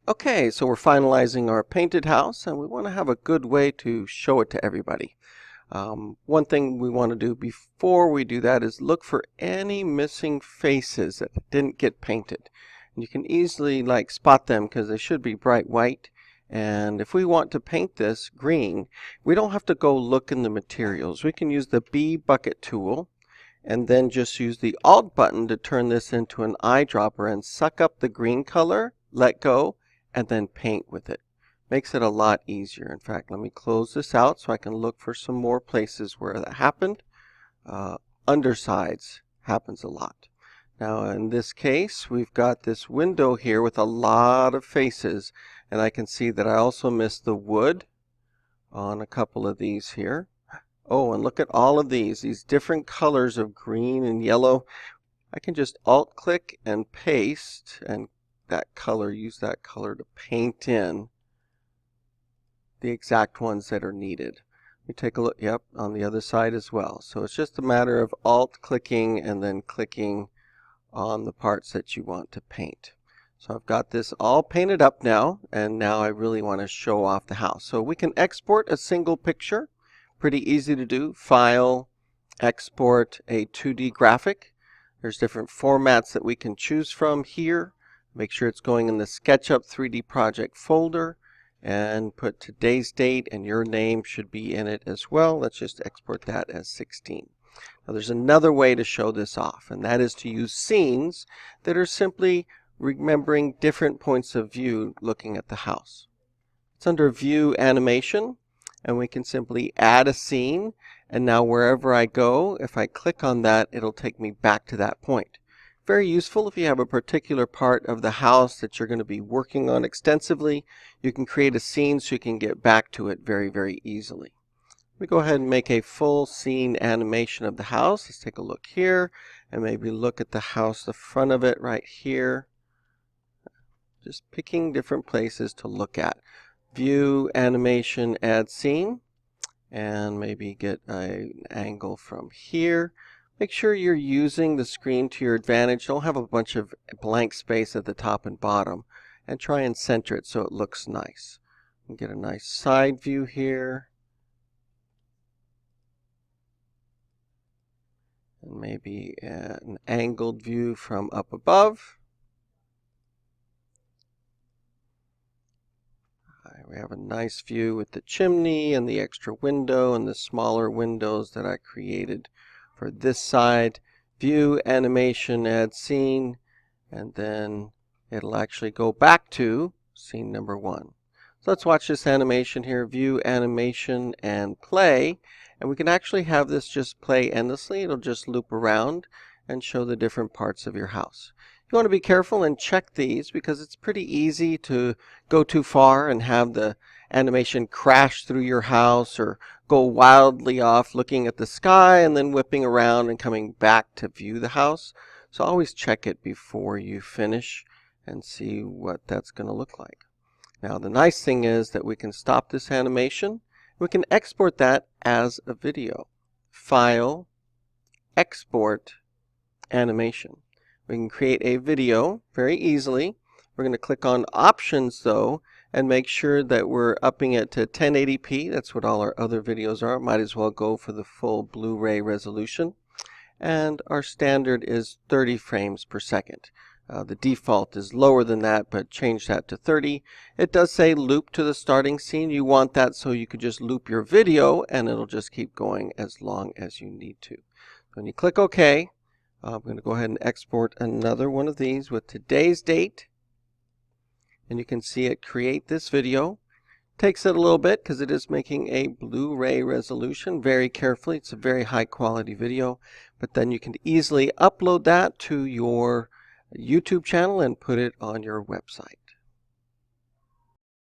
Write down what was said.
Okay, so we're finalizing our painted house and we want to have a good way to show it to everybody. One thing we want to do before we do that is look for any missing faces that didn't get painted. And you can easily spot them because they should be bright white. And if we want to paint this green, we don't have to go look in the materials. We can use the B bucket tool and then just use the Alt button to turn this into an eyedropper and suck up the green color, let go, and then paint with it. Makes it a lot easier. In fact, let me close this out so I can look for some more places where that happened. Undersides happens a lot. Now in this case, we've got this window here with a lot of faces, and I can see that I also missed the wood on a couple of these here. Oh, and look at all of these different colors of green and yellow. I can just Alt click and paste and use that color to paint in the exact ones that are needed. We take a look, yep, on the other side as well. So it's just a matter of Alt clicking and then clicking on the parts that you want to paint. So I've got this all painted up now, and now I really want to show off the house. So we can export a single picture. Pretty easy to do. File, export a 2D graphic. There's different formats that we can choose from here. Make sure it's going in the SketchUp 3D project folder and put today's date, and your name should be in it as well. Let's just export that as 16. Now there's another way to show this off, and that is to use scenes that are simply remembering different points of view looking at the house. It's under View Animation, and we can simply add a scene, and now wherever I go, if I click on that, it'll take me back to that point. Very useful if you have a particular part of the house that you're going to be working on extensively. You can create a scene so you can get back to it very, very easily. We go ahead and make a full scene animation of the house. Let's take a look here and maybe look at the house, the front of it right here. Just picking different places to look at. View, Animation, Add Scene, and maybe get an angle from here. Make sure you're using the screen to your advantage. Don't have a bunch of blank space at the top and bottom, and try and center it so it looks nice. And get a nice side view here. And maybe an angled view from up above. We have a nice view with the chimney and the extra window and the smaller windows that I created for this side. View, Animation, Add Scene, and then it'll actually go back to scene number 1. So let's watch this animation here. View, Animation, and Play. And we can actually have this just play endlessly. It'll just loop around and show the different parts of your house. You want to be careful and check these because it's pretty easy to go too far and have the animation crash through your house or go wildly off looking at the sky and then whipping around and coming back to view the house. So always check it before you finish and see what that's going to look like. Now the nice thing is that we can stop this animation. We can export that as a video. File, Export, Animation. We can create a video very easily. We're going to click on Options though and make sure that we're upping it to 1080p. That's what all our other videos are. Might as well go for the full Blu-ray resolution. And our standard is 30 frames per second. The default is lower than that, but change that to 30. It does say loop to the starting scene. You want that so you could just loop your video and it'll just keep going as long as you need to. When you click OK, I'm going to go ahead and export another one of these with today's date. And you can see it create this video. Takes it a little bit because it is making a Blu-ray resolution very carefully. It's a very high quality video. But then you can easily upload that to your YouTube channel and put it on your website.